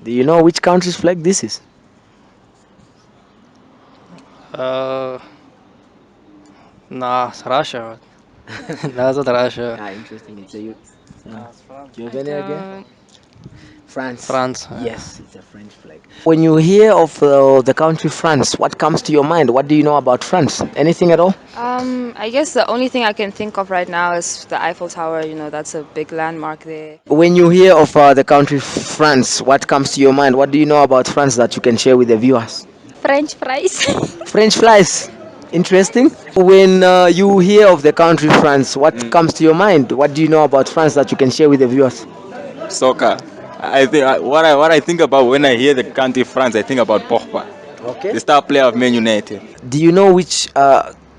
Do you know which country's flag this is? Uh, nah, it's Russia. That's not Russia. Ah, interesting. It's a you. Nah, it's France. Do you have I any idea? don't. France. France. Yes, it's a French flag. When you hear of the country France, what comes to your mind? What do you know about France? Anything at all? I guess the only thing I can think of right now is the Eiffel Tower. That's a big landmark there. When you hear of the country France, what comes to your mind? What do you know about France that you can share with the viewers? French fries. French flies. Interesting. When you hear of the country France, what comes to your mind? What do you know about France that you can share with the viewers? Soccer. I think what I think about when I hear the country France, I think about Pogba, Okay. the star player of Man United. Do you know which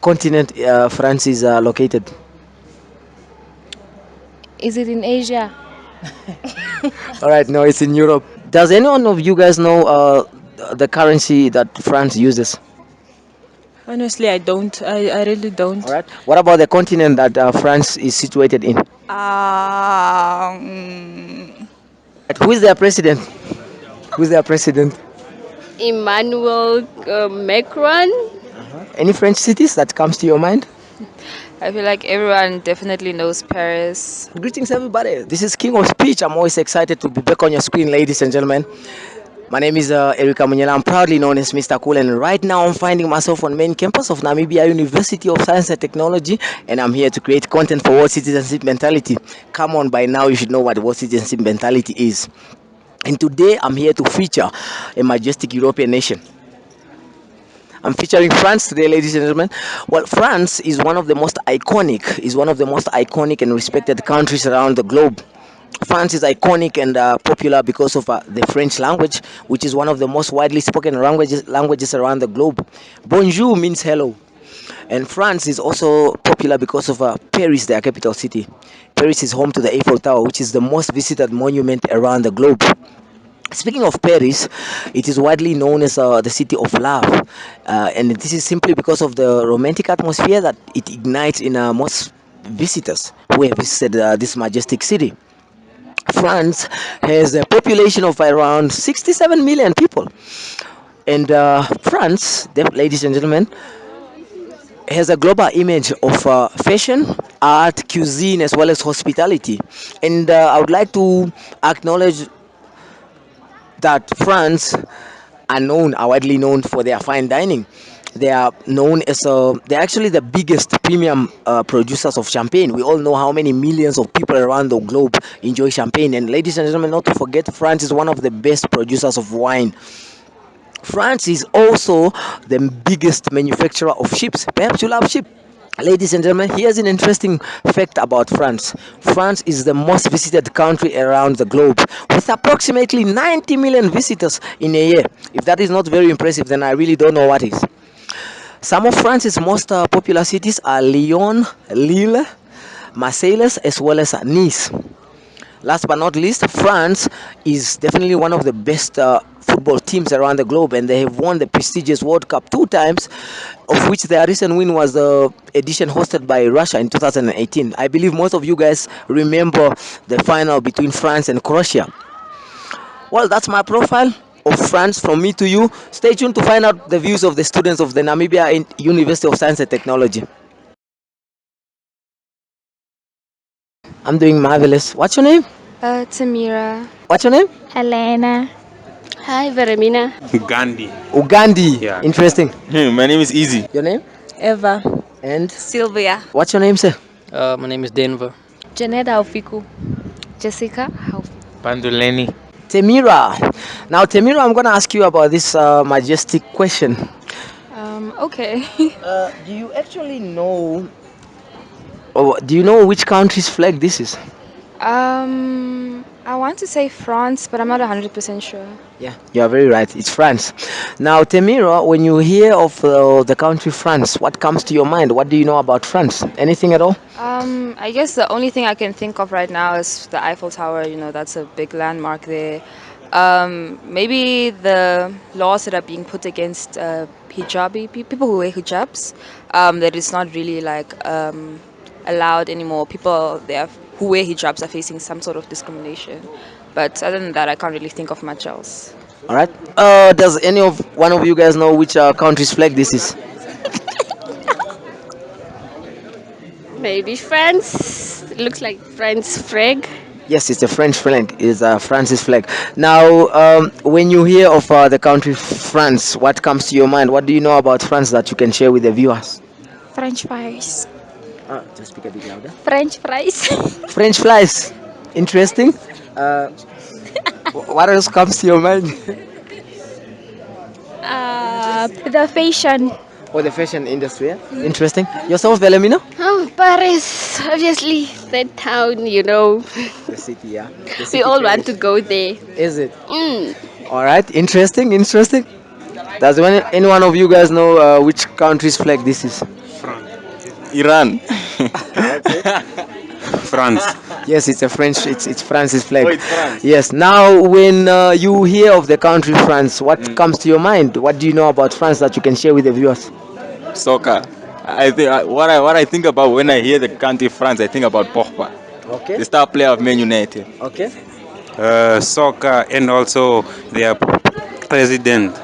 continent France is located? Is it in Asia? All right, no, it's in Europe. Does anyone of you guys know the currency that France uses? Honestly, I don't. I really All don't. right. What about the continent that France is situated in? Um, Right, who is their president? Who is their president? Emmanuel Macron? Any French cities that comes to your mind? I feel like everyone definitely knows Paris. Greetings, everybody. This is King of Speech. I'm always excited to be back on your screen, ladies and gentlemen. My name is Erika Munyela. I'm proudly known as Mr. Cool, and right now I'm finding myself on main campus of Namibia University of Science and Technology, and I'm here to create content for world citizenship mentality. Come on, by now you should know what world citizenship mentality is. And today I'm here to feature a majestic European nation. I'm featuring France today, ladies and gentlemen. Well, France is one of the most iconic and respected countries around the globe. France is iconic and popular because of the French language, which is one of the most widely spoken languages around the globe. Bonjour means hello, and France is also popular because of Paris, their capital city. Paris is home to the Eiffel Tower, which is the most visited monument around the globe. Speaking of Paris, it is widely known as the city of love, and this is simply because of the romantic atmosphere that it ignites in most visitors who have visited this majestic city. France has a population of around 67 million people, and France, ladies and gentlemen, has a global image of fashion, art, cuisine, as well as hospitality. And I would like to acknowledge that France are widely known for their fine dining. They are known as they're actually the biggest premium producers of champagne. We all know how many millions of people around the globe enjoy champagne. And ladies and gentlemen, not to forget, France is one of the best producers of wine. France is also the biggest manufacturer of ships. Perhaps you love ships. Ladies and gentlemen, here's an interesting fact about France. France is the most visited country around the globe with approximately 90 million visitors in a year. If that is not very impressive, then I really don't know what is. Some of France's most popular cities are Lyon, Lille, Marseille, as well as Nice. Last but not least, France is definitely one of the best football teams around the globe, and they have won the prestigious World Cup two times, of which their recent win was the edition hosted by Russia in 2018. I believe most of you guys remember the final between France and Croatia. Well, that's my profile of France from me to you. Stay tuned to find out the views of the students of the Namibia University of Science and Technology. I'm doing marvelous. What's your name? Tamira. What's your name? Helena. Hi, Veremina. Gandhi. Ugandi. Yeah. Interesting. My name is Easy. Your name? Eva. And Sylvia. what's your name, sir? My name is Denver. Janet Aufiku. Jessica. How? Panduleni. Temira. Now, Temira, I'm going to ask you about this majestic question. Okay. Do you actually know, or do you know which country's flag this is? I want to say France, but I'm not 100% sure. Yeah, you are very right. It's France. Now, Temira, when you hear of the country France, what comes to your mind? What do you know about France? Anything at all? I guess the only thing I can think of right now is the Eiffel Tower. That's a big landmark there. Maybe the laws that are being put against hijabi people who wear hijabs, that it's not really like allowed anymore. People there who wear hijabs are facing some sort of discrimination. But other than that, I can't really think of much else. All right. Does any of one of you guys know which country's flag this is? Maybe France. Looks like France flag. Yes, it's a French flag. It's France's flag. Now, when you hear of the country France, what comes to your mind? What do you know about France that you can share with the viewers? French fries. Just speak a bit louder. French fries. French flies. Interesting. Uh, what else comes to your mind? The fashion. Oh, the fashion industry. Yeah? Interesting. Yourself, Belamino? Oh, Paris. Obviously, that town, you know. The city, yeah. The We city all want to Paris. go there. Is it? Mm. All right. Interesting. Interesting. Does any one of you guys know which country's flag this is? Iran. That's it. France. Yes, it's a French. It's France's Oh, flag. it's France. Yes. Now, when you hear of the country France, what comes to your mind? What do you know about France that you can share with the viewers? Soccer. I think what I think about when I hear the country France, I think about Pogba, Okay. the star player of Man United. Okay. Soccer and also their president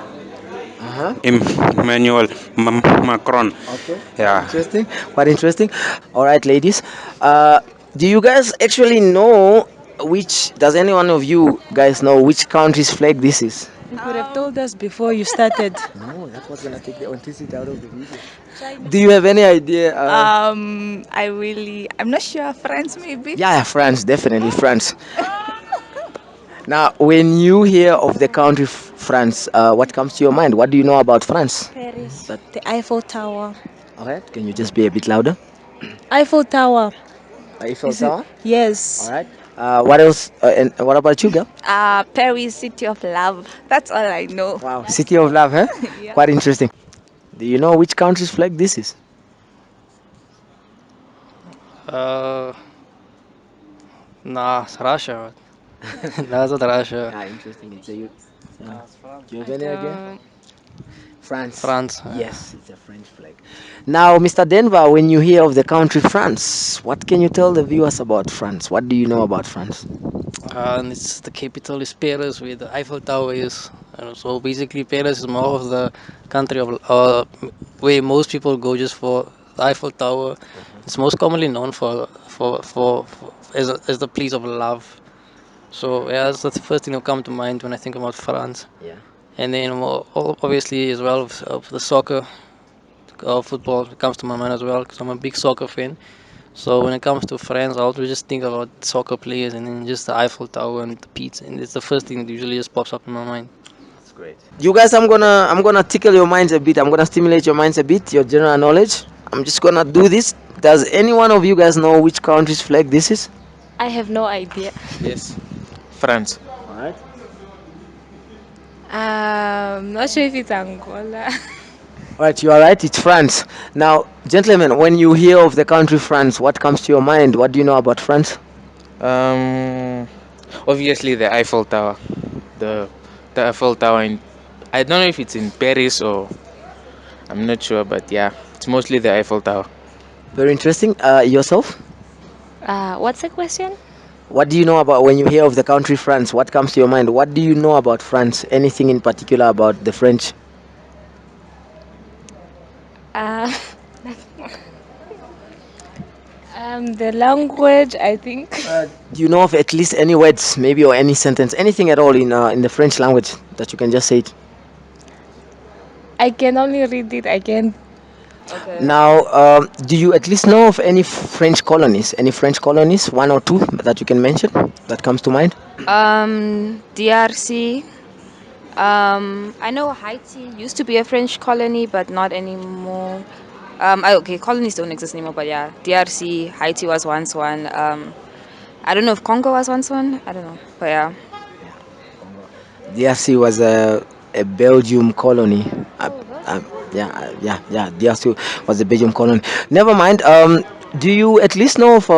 Uh-huh. Emmanuel Macron. Okay. Yeah. Interesting. Quite interesting. All right, ladies. Uh, do you guys actually know which? Does any one of you guys know which country's flag this is? You could have told us before you started. No, that was gonna take the authenticity out of the video. Do you have any idea? I'm not sure. France, maybe. Yeah, France, definitely France. Now, when you hear of the country France, what comes to your mind? What do you know about France? Paris. The Eiffel Tower. Okay, can you just be a bit louder? Eiffel Tower. Eiffel Is it? Tower. Yes. All right. What else? And what about you, girl? Paris, city of love. That's all I know. Wow, City of Love, huh? Quite interesting. Do you know which country's flag this is? Uh, nah, it's Russia. That's not Russia. Ah, interesting. Do you have any idea? France. France. Yes, it's a French flag. Now, Mr. Denver, when you hear of the country France, what can you tell the viewers about France? What do you know about France? And it's the capital is Paris, where the Eiffel Tower is. So basically, Paris is more of the country of where most people go just for the Eiffel Tower. It's most commonly known for as the place of love. So yeah, that's the first thing that come to mind when I think about France. Yeah. And then obviously as well of the soccer, football comes to my mind as well because I'm a big soccer fan. So when it comes to France, I always just think about soccer players and then just the Eiffel Tower and the pizza, and it's the first thing that usually just pops up in my mind. That's great. You guys, I'm gonna tickle your minds a bit. I'm gonna stimulate your minds a bit, your general knowledge. I'm just gonna do this. Does any one of you guys know which country's flag this is? I have no idea. Yes. France. All right. Not sure if it's Angola. All right, you are right. It's France. Now, gentlemen, when you hear of the country France, what comes to your mind? What do you know about France? Um, Obviously the Eiffel Tower. The the Eiffel Tower in, I don't know if it's in Paris or I'm not sure, but yeah, it's mostly the Eiffel Tower. Very interesting. Yourself? What's the question? What do you know about when you hear of the country France? What comes to your mind? What do you know about France? Anything in particular about the French? Uh, The language, I think. Do you know of at least any words, maybe, or any sentence, anything at all in the French language that you can just say it? I can only read it. I can. Now, do you at least know of any French colonies? Any French colonies, one or two that you can mention that comes to mind? DRC. I know Haiti used to be a French colony, but not anymore. Okay, colonies don't exist anymore, but yeah, DRC, Haiti was once one. I don't know if Congo was once one. I don't know, but yeah. DRC was a Belgium colony. Yeah. DRC was a Belgium colony. Never mind. Do you at least know of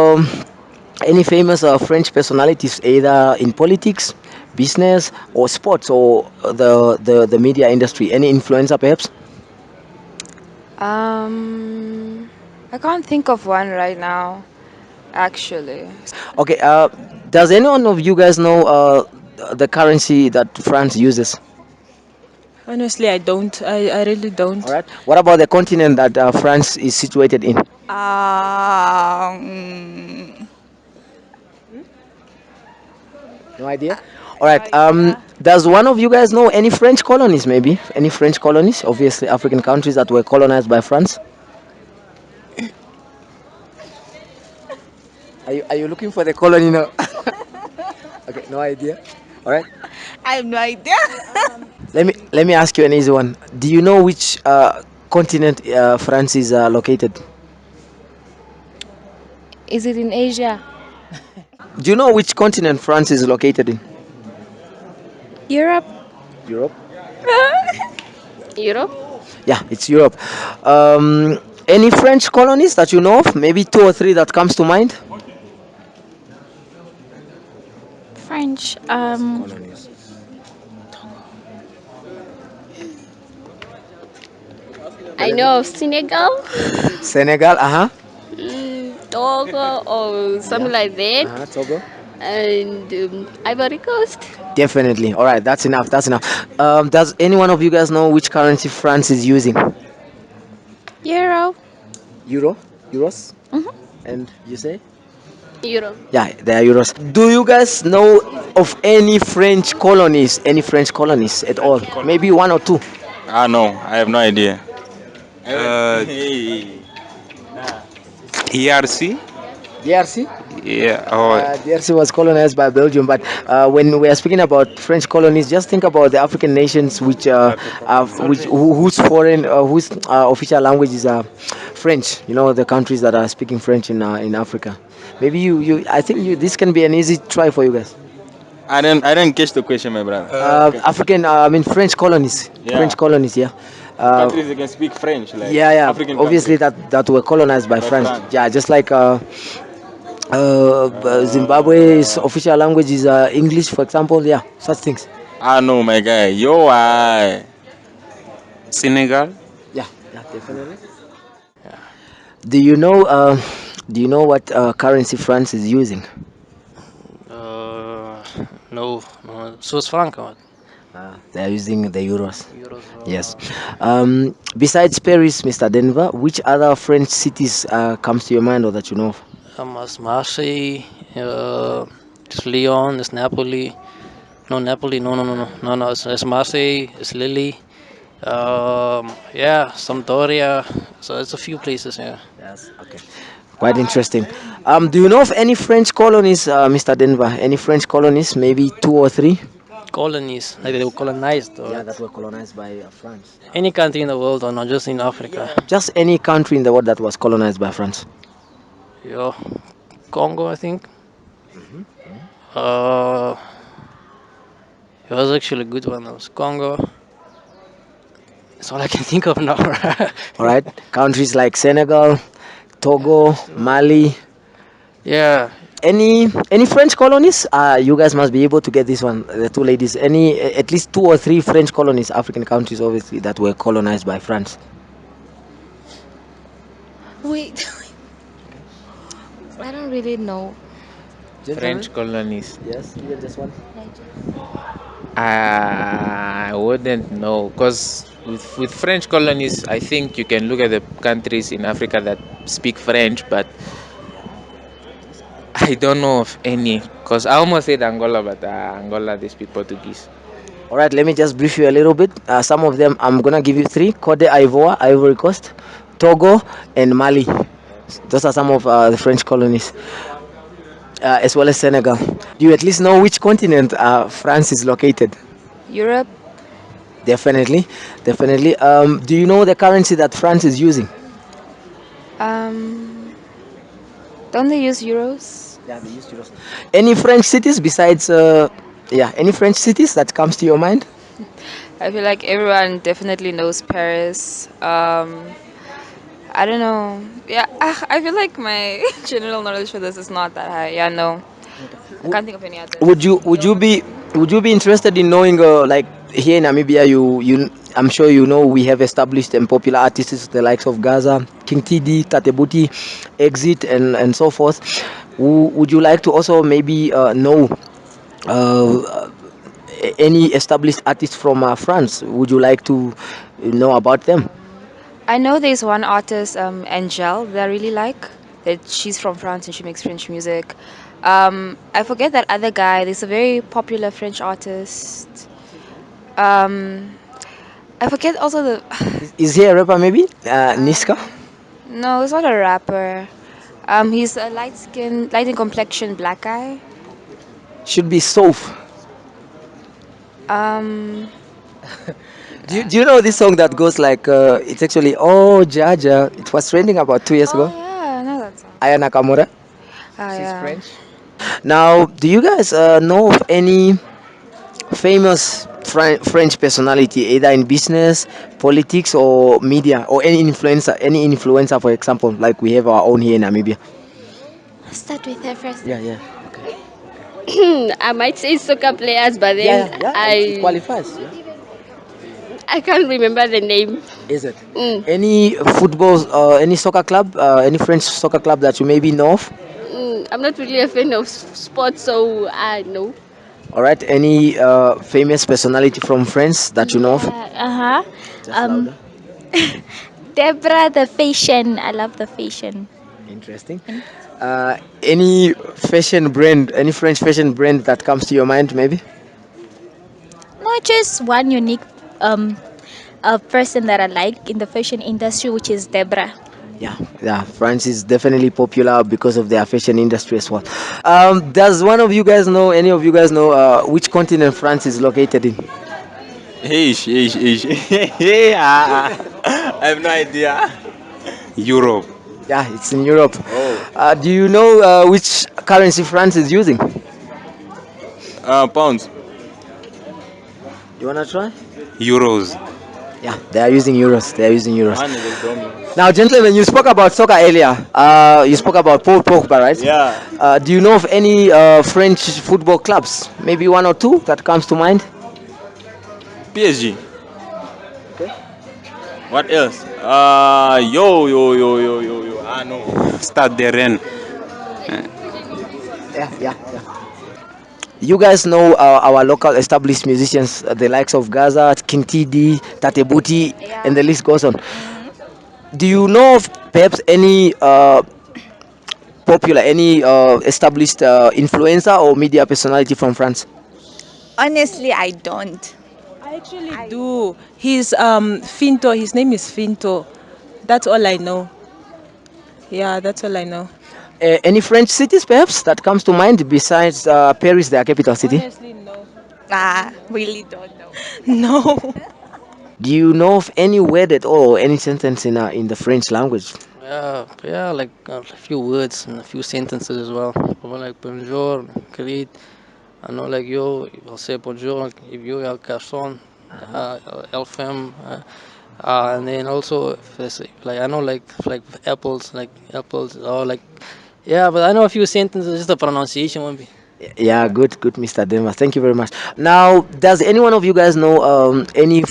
any famous French personalities, either in politics, business, or sports, or the media industry? Any influencer, perhaps? I can't think of one right now, actually. Okay. Does anyone of you guys know the currency that France uses? Honestly, I don't. I really All don't. right. What about the continent that France is situated in? Um, No idea. All right. Does one of you guys know any French colonies? Maybe any French colonies? Obviously, African countries that were colonized by France. Are you looking for the colony now? Okay. No idea. All right. I have no idea. Let me ask you an easy one. Do you know which continent France is located? Is it in Asia? Do you know which continent France is located in? Europe? Europe. Europe. Yeah, it's Europe. Any French colonies that you know of? Maybe two or three that comes to mind. French. I know of Senegal, Senegal. Uh huh. Togo, or Yeah. something like that, Togo. and Ivory Coast. Definitely. All right. That's enough. That's enough. Does any one of you guys know which currency France is using? Euro. Euro. Euros. And you say? Europe. Yeah, they are euros. Do you guys know of any French colonies? Any French colonies at all? Maybe one or two. Ah, no, I have no idea. Uh, Hey. ERC. DRC? Yeah. Oh, DRC was colonized by Belgium, but when we are speaking about French colonies, just think about the African nations whose foreign, whose official language is French. You know, the countries that are speaking French in Africa. Maybe I think this can be an easy try for you guys. I didn't catch the question, my brother. African, I mean French colonies. Yeah. French colonies, yeah. Uh, Countries that can speak French, like yeah, yeah. African Obviously, countries. that were colonized by By France. France. Yeah, just like Zimbabwe's official language is English, for example. Yeah, such things. Ah, no, my guy. Yo, I. Senegal. Yeah, yeah, definitely. Do you know? Do you know what currency France is using? Uh, no, no. Swiss franc. What? They are using the euros. Euros. Yes. Besides Paris, Mr. Denver, which other French cities comes to your mind or that you know of? As Marseille. It's Lyon. It's Napoli. No, Napoli. No, no, no, no, no, no. It's Marseille. It's Lille. Yeah, Sampdoria. So it's a few places. Yeah. Yes. Okay. Quite interesting. Do you know of any French colonies, Mr. Denver? Any French colonies? Maybe two or three? Colonies, like they were colonized, or Yeah, that were colonized by France. any country in the world, or not just in Africa. Just any country in the world that was colonized by France. Yeah, Congo, I think. Uh, it was actually a good one. It was Congo. That's all I can think of now. All right. Countries like Senegal, Togo, Mali. Yeah, Any French colonies? You guys must be able to get this one. The two ladies. Any at least two or three French colonies, African countries, obviously that were colonized by France. Wait. I don't really know. French colonies. Yes, even just one. I wouldn't know because with French colonies, I think you can look at the countries in Africa that speak French, but I don't know of any. Because I almost said Angola, but Angola they speak Portuguese. All right, let me just brief you a little bit. Some of them, I'm gonna give you three: Cote d'Ivoire, Ivory Coast, Togo, and Mali. Those are some of the French colonies, as well as Senegal. Do you at least know which continent France is located? Europe. Definitely, definitely. Do you know the currency that France is using? Um, don't they use euros? Yeah, they use euros. Any French cities besides? Yeah, any French cities that comes to your mind? I feel like everyone definitely knows Paris. I don't know. Yeah, I feel like my general knowledge for this is not that high. Yeah, no. I can't think of any others. Would you be interested in knowing like here in Namibia I'm sure you know we have established and popular artists the likes of Gaza, King TD, Tatebuti, Exit and so forth. Would you like to also maybe know uh, any established artists from France? Would you like to know about them? I know there's one artist, Angel, that I really like. That she's from France and she makes French music. I forget that other guy. There's a very popular French artist. Um, I forget also the. Is he a rapper maybe? Niska? No, he's not a rapper. He's a light in complexion black guy. Should be Soph. Um, Do you know this song that goes like it's actually oh Jaja? It was trending about 2 years oh ago. yeah, I know that song. Aya Nakamura. She's yeah. French. Now, do you guys know of any famous French personality, either in business, politics, or media, or any influencer? Any influencer, for example, like we have our own here in Namibia. Start with her first. Yeah, yeah, I might say soccer players, but yeah, then yeah. It qualifies. Yeah. I can't remember the name. Is it Mm, any football, any soccer club, any French soccer club that you maybe know of? I'm not really a fan of sports, so I know. All right, any famous personality from France that you know of? Yeah, uh-huh. Just Um, louder. Debra the fashion. I love the fashion. Interesting. Any fashion brand, any French fashion brand that comes to your mind, maybe? Not just one unique um a person that I like in the fashion industry, which is Debra. Yeah, yeah. France is definitely popular because of their fashion industry as well. Does one of you guys know? Any of you guys know which continent France is located in? Yeah, I have no idea. Europe. Yeah, it's in Europe. Oh, Do you know which currency France is using? pounds. You wanna try? Euros. Yeah, they are using euros. They are using euros. Man, they told me. Now, gentlemen, you spoke about soccer earlier. You spoke about Paul Pogba, right? Yeah. Do you know of any French football clubs? Maybe one or two that comes to mind? PSG. What else? Yo. Ah, no. Stade de Rennes. Yeah, yeah, yeah. You guys know our local established musicians, the likes of Gaza, King TD, Tatebuti, and Yeah. the list goes on. Hmm. Do you know of perhaps any popular, any established influencer or media personality from France? Honestly, I don't. I actually do. He's Finto. His name is Finto. That's all I know. Yeah, that's all I know. Any French cities perhaps that comes to mind besides Paris, their capital city? Honestly, no. Really don't know. No. Do you know of any word at all, or any sentence in the French language? Yeah, like a few words and a few sentences as well. Probably like bonjour, greet. I know like yo, I'll say bonjour, like, if you are garçon, el femme, and then also if I say, like I know like apples or like yeah, but I know a few sentences. Just the pronunciation won't be. Yeah, good, good, Mr. Denver. Thank you very much. Now, does any one of you guys know any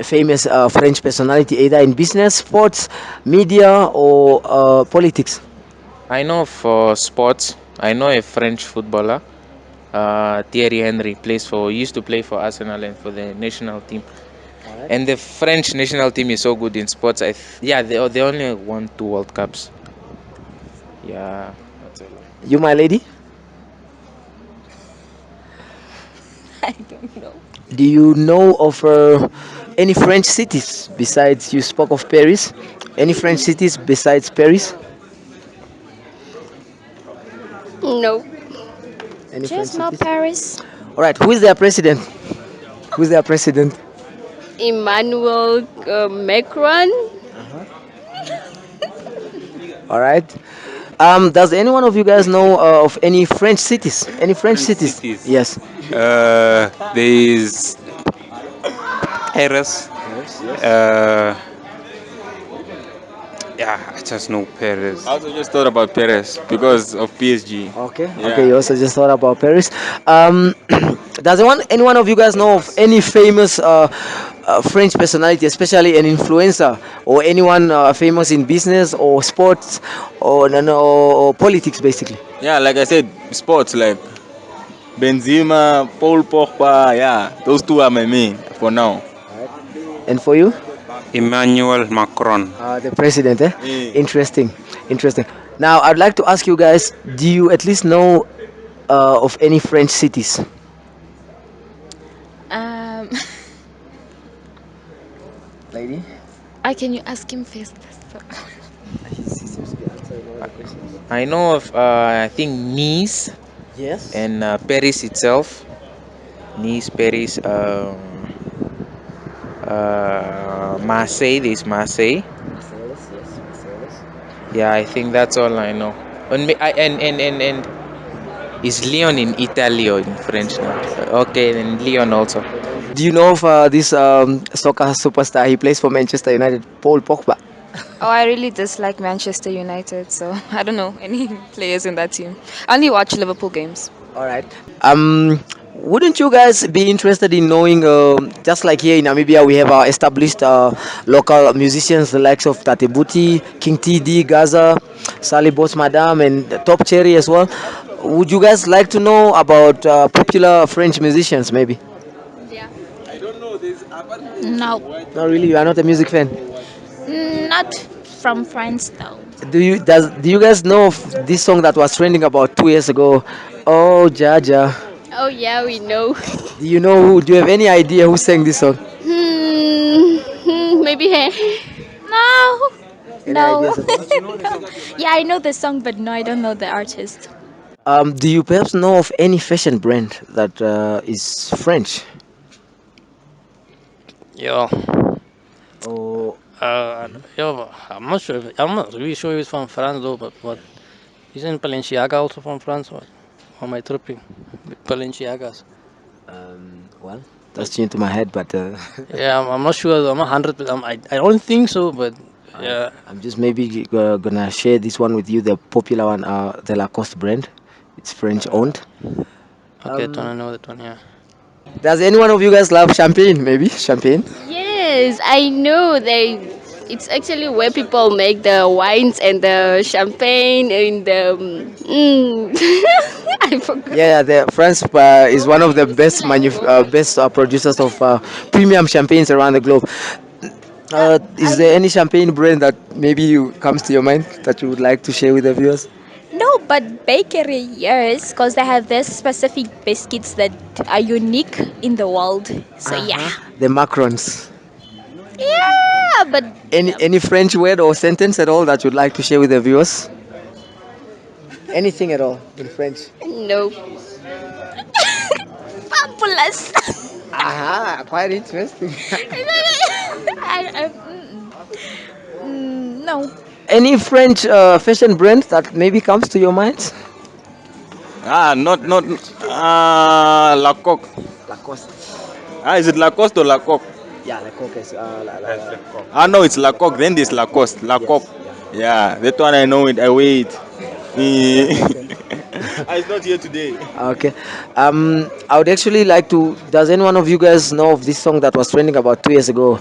famous French personality, either in business, sports, media, or politics? I know for sports, I know a French footballer, Thierry Henry, used to play for Arsenal and for the national team. And the French national team is so good in sports. Yeah, they only won 2 World Cups. Yeah, that's all. You, my lady, I don't know. do you know of any French cities besides you spoke of Paris? Any French cities besides Paris? No. Any French Just know cities? Paris. All right. Who is their president? Who's their president? Emmanuel Macron? All right. Does any one of you guys know of any French cities? Any French French cities? cities. Yes. There is Paris. Yes. Uh, yeah, I just know Paris. I also just thought about Perez because of PSG. Okay. Okay. Yeah. You also just thought about Paris. Does any one of you guys know of any famous French personality, especially an influencer or anyone famous in business or sports or, no, no, or politics, basically. Yeah, like I said, sports like Benzema, Paul Pogba. Yeah, those two are my main for now. And for you, Emmanuel Macron. the president, eh? Yeah. Interesting, interesting. Now, I'd like to ask you guys: do you at least know of any French cities? Um, Lady, can you ask him first? he seems to be answering all the questions. I know of I think Nice Yes. and Paris itself. Nice, Paris, Marseille. There's Marseille. Marcellus, yes, Marcellus. Yeah, I think that's all I know. And is Lyon in Italy or in French now? Okay, and Lyon also. Do you know of this soccer superstar? He plays for Manchester United, Paul Pogba. Oh, I really dislike Manchester United, so I don't know any players in that team. I only watch Liverpool games. All right. Wouldn't you guys be interested in knowing, just like here in Namibia, we have our established local musicians, the likes of Tate Buti, King TD, Gaza, Sally Boss Madame, and Top Cherry as well. Would you guys like to know about popular French musicians, maybe? No, Not really. You are not a music fan. not from France though. Do you guys know of this song that was trending about 2 years ago? Oh, Jaja. Oh yeah, we know. Do you know who? Do you have any idea who sang this song? Maybe hair. No, Any no. ideas at all? Yeah, I know the song, but no, I don't know the artist. Do you perhaps know of any fashion brand that is French? Yeah. Oh, Yeah, I'm not sure. I'm not really sure he was from France though, but what? Isn't Balenciaga also from France? What? Or am I tripping? Balenciagas. well, that's into my head, but Yeah, I'm not sure. I'm not 100%. I don't think so, but yeah. I'm just maybe gonna share this one with you. The popular one, the Lacoste brand. It's French owned. Okay, don't I know that one? Yeah. Does any one of you guys love champagne? Maybe champagne. Yes, I know. It's actually where people make the wines and the champagne and the. I forgot. Yeah, France is one of the best best producers of premium champagnes around the globe. Is there I any champagne brand that maybe you comes to your mind that you would like to share with the viewers? No, but bakery, yes, because they have this specific biscuits that are unique in the world. So yeah, The macarons. yeah, but Any French word or sentence at all that you'd like to share with the viewers? Anything at all in French? No. fabulous. Aha, quite interesting. No. Any French fashion brand that maybe comes to your mind? Not Lacoque. Lacoste. Is it Lacoste or Lacoque? Yeah, Lacoste is No, it's Lacoque. Then there's Lacoste. Lacoque. yes, yeah. Yeah, that one I know it. I wait. It's not here today. Okay. I would actually like to. Does any one of you guys know of this song that was trending about 2 years ago?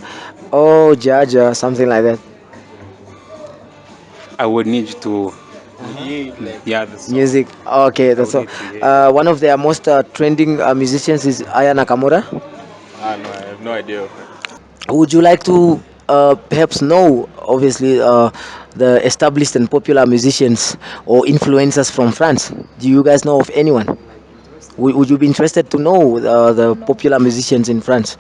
Oh, Jaja, something like that. I would need you to. Yeah, the song. Music. Okay, I that's would all. need to hear. One of their most trending musicians is Aya Nakamura. No, I have no idea. Would you like to perhaps know, obviously, the established and popular musicians or influencers from France? Do you guys know of anyone? Would you be interested to know the popular musicians in France?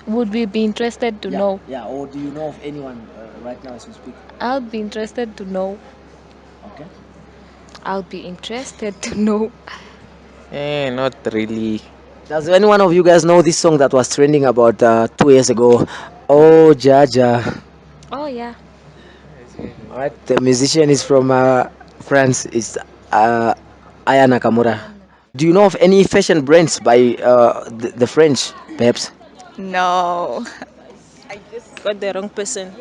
Would we be interested to know? Yeah. Or do you know of anyone right now as we speak? I would be interested to know. Okay. I'll be interested to know. Not really. Does any one of you guys know this song that was trending about 2 years ago? Oh, Jaja. Oh yeah. All right. The musician is from France. It's Aya Nakamura. Do you know of any fashion brands by the French, perhaps? No. Got the wrong person.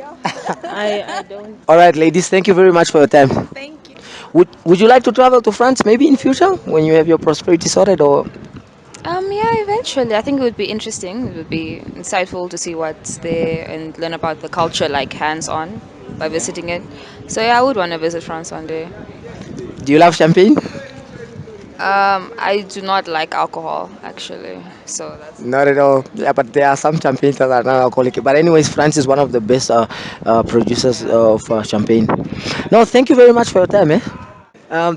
I don't. All right, ladies. Thank you very much for your time. Thank you. Would you like to travel to France maybe in future when you have your prosperity sorted, or Yeah, eventually. I think it would be interesting. It would be insightful to see what's there and learn about the culture, like hands on, by visiting it. So yeah, I would want to visit France one day. Do you love champagne? I do not like alcohol actually, so that's. Not at all. Yeah, but there are some champagnes that are non-alcoholic. But anyways, France is one of the best producers of champagne. No, thank you very much for your time, eh?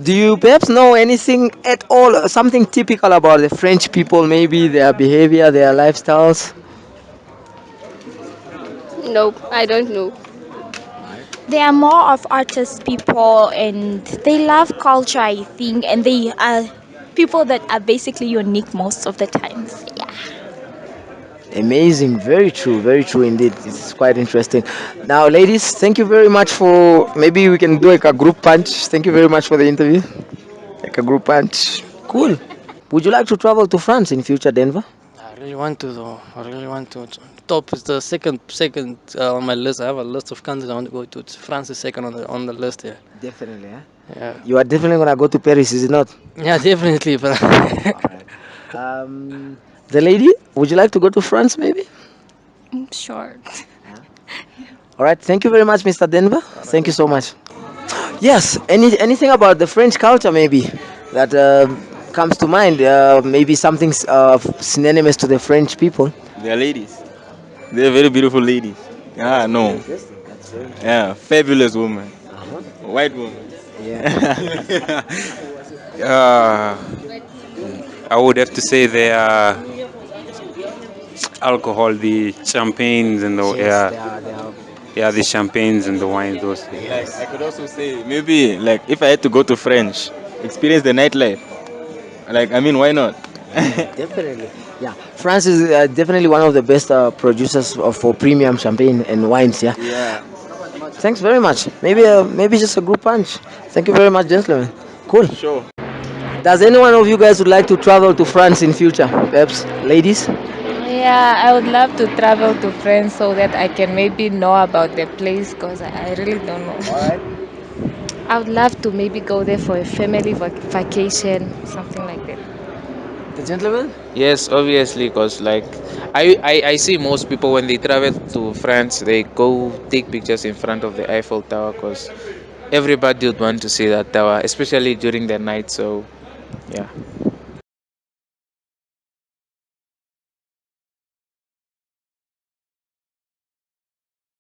Do you perhaps know anything at all, something typical about the French people, maybe their behavior, their lifestyles? Nope, I don't know. They are more of artist people and they love culture, I think, and they are people that are basically unique most of the times. Yeah. Amazing, very true indeed. It's quite interesting. Now, ladies, thank you very much for. Maybe we can do like a group punch. Thank you very much for the interview. Like a group punch. Cool. Would you like to travel to France in future, Denver? I really want to though. I really want to. Top is the second on my list. I have a list of countries I want to go to. France is second on the list here. Definitely, yeah. Yeah. You are definitely gonna go to Paris, is it not? Yeah, definitely. But The lady, would you like to go to France, maybe? Sure. All right. Thank you very much, Mr. Denver. Thank you so much. Yes. Anything about the French culture, maybe that comes to mind? Maybe something synonymous to the French people. They're ladies. They're very beautiful ladies. Ah, no. Interesting. That's very interesting. Yeah, fabulous woman. Uh-huh. White woman. Yeah. Uh, I would have to say they are alcohol, the champagnes and the Yes, yeah, they are. They are. yeah, the champagnes and the wines. Those. Like Yes. I could also say maybe like if I had to go to French, experience the nightlife. Like I mean, why not? Definitely. Yeah. France is definitely one of the best producers for premium champagne and wines. Yeah. Yeah. Thanks very much. Maybe just a group punch. Thank you very much, gentlemen. Cool. Sure. Does any one of you guys would like to travel to France in future? Perhaps, ladies? Yeah, I would love to travel to France so that I can maybe know about the place because I really don't know. All right. I would love to maybe go there for a family vacation, something like that. The gentleman? Yes, obviously, because like I see most people when they travel to France, they go take pictures in front of the Eiffel Tower because everybody would want to see that tower, especially during the night. So, yeah.